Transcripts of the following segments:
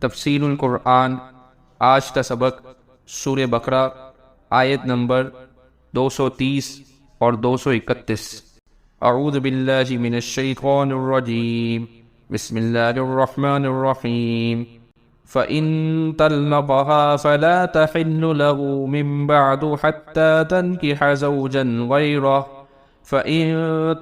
تفسیر القرآن آج کا سبق سورہ بقرہ آیت نمبر 230 اور 231۔ اعوذ باللہ من الشیطان الرجیم، بسم اللہ الرحمن الرحیم۔ فَإِن طَلَّقَهَا فَلَا تَحِلُّ لَهُ مِن بَعْدُ حَتَّى تَنكِحَ زَوْجًا غَيْرَهُ فَإِن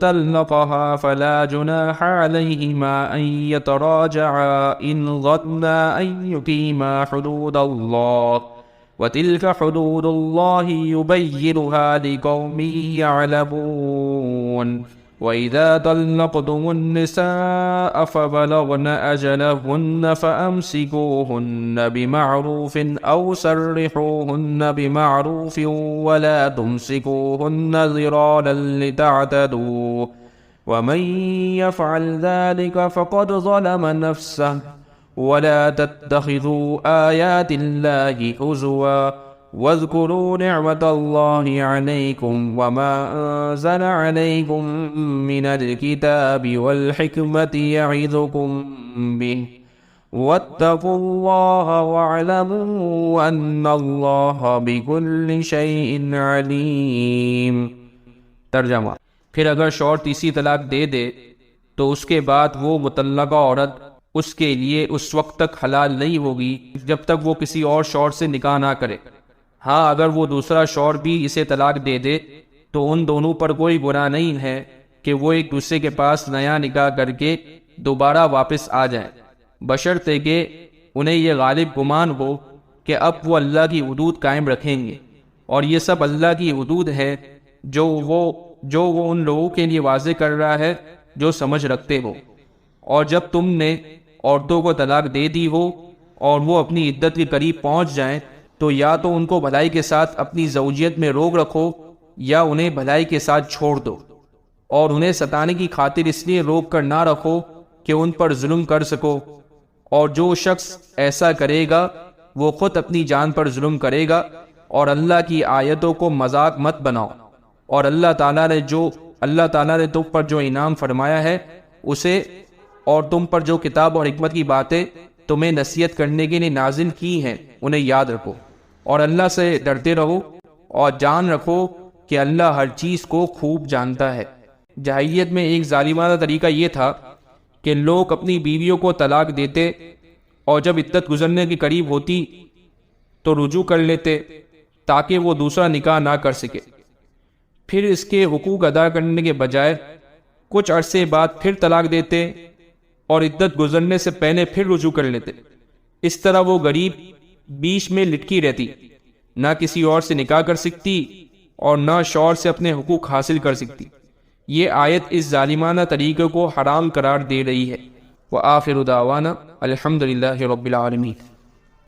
طَلَّقَهَا فَلَا جُنَاحَ عَلَيْهِمَا أَن يَتَرَاجَعَا إِنْ ظَنَّا أَن يُقِيمَا حُدُودَ اللَّهِ وَتِلْكَ حُدُودُ اللَّهِ يُبَيِّنُهَا لِقَوْمٍ يَعْلَمُونَ۔ وَإِذَا طَلَّقْتُمُ النِّسَاءَ فَبَلَغْنَ أَجَلَهُنَّ فَأَمْسِكُوهُنَّ بِمَعْرُوفٍ أَوْ سَرِّحُوهُنَّ بِمَعْرُوفٍ وَلَا تُمْسِكُوهُنَّ ضِرَارًا لِتَعْتَدُوا وَمَن يَفْعَلْ ذَلِكَ فَقَدْ ظَلَمَ نَفْسَهُ وَلَا تَتَّخِذُوا آيَاتِ اللَّهِ هُزُوًا وَاذْكُرُوا نِعْمَةَ اللَّهِ عَلَيْكُمْ وَمَا أَنزَلَ عَلَيْكُمْ مِنَ الْكِتَابِ وَالْحِكْمَةِ يَعِظُكُمْ بِهِ وَاتَّقُوا اللَّهَ وَاعْلَمُوا أَنَّ اللَّهَ بِكُلِّ شَيْءٍ عَلِيمٌ۔ ترجمہ: پھر اگر شوہر تیسری طلاق دے دے تو اس کے بعد وہ مطلقہ عورت اس کے لیے اس وقت تک حلال نہیں ہوگی جب تک وہ کسی اور شوہر سے نکاح نہ کرے۔ ہاں، اگر وہ دوسرا شوہر بھی اسے طلاق دے دے تو ان دونوں پر کوئی گناہ نہیں ہے کہ وہ ایک دوسرے کے پاس نیا نکاح کر کے دوبارہ واپس آ جائیں، بشرطے کہ انہیں یہ غالب گمان ہو کہ اب وہ اللہ کی حدود قائم رکھیں گے، اور یہ سب اللہ کی حدود ہے جو وہ ان لوگوں کے لیے واضح کر رہا ہے جو سمجھ رکھتے ہو۔ اور جب تم نے عورتوں کو طلاق دے دی ہو اور وہ اپنی عدت کے قریب پہنچ جائیں تو یا تو ان کو بھلائی کے ساتھ اپنی زوجیت میں روک رکھو یا انہیں بھلائی کے ساتھ چھوڑ دو، اور انہیں ستانے کی خاطر اس لیے روک کر نہ رکھو کہ ان پر ظلم کر سکو، اور جو شخص ایسا کرے گا وہ خود اپنی جان پر ظلم کرے گا، اور اللہ کی آیتوں کو مذاق مت بناؤ، اور اللہ تعالیٰ نے تم پر جو انعام فرمایا ہے اسے اور تم پر جو کتاب اور حکمت کی باتیں تمہیں نصیحت کرنے کے لیے نازل کی ہیں انہیں یاد رکھو، اور اللہ سے ڈرتے رہو، اور جان رکھو کہ اللہ ہر چیز کو خوب جانتا ہے۔ جاہلیت میں ایک ظالمانہ طریقہ یہ تھا کہ لوگ اپنی بیویوں کو طلاق دیتے اور جب عدت گزرنے کے قریب ہوتی تو رجوع کر لیتے تاکہ وہ دوسرا نکاح نہ کر سکے، پھر اس کے حقوق ادا کرنے کے بجائے کچھ عرصے بعد پھر طلاق دیتے اور عدت گزرنے سے پہلے پھر رجوع کر لیتے۔ اس طرح وہ غریب بیچ میں لٹکی رہتی، نہ کسی اور سے نکاح کر سکتی اور نہ شوہر سے اپنے حقوق حاصل کر سکتی۔ یہ آیت اس ظالمانہ طریقے کو حرام قرار دے رہی ہے۔ وآخر دعوانا الحمدللہ رب العالمین۔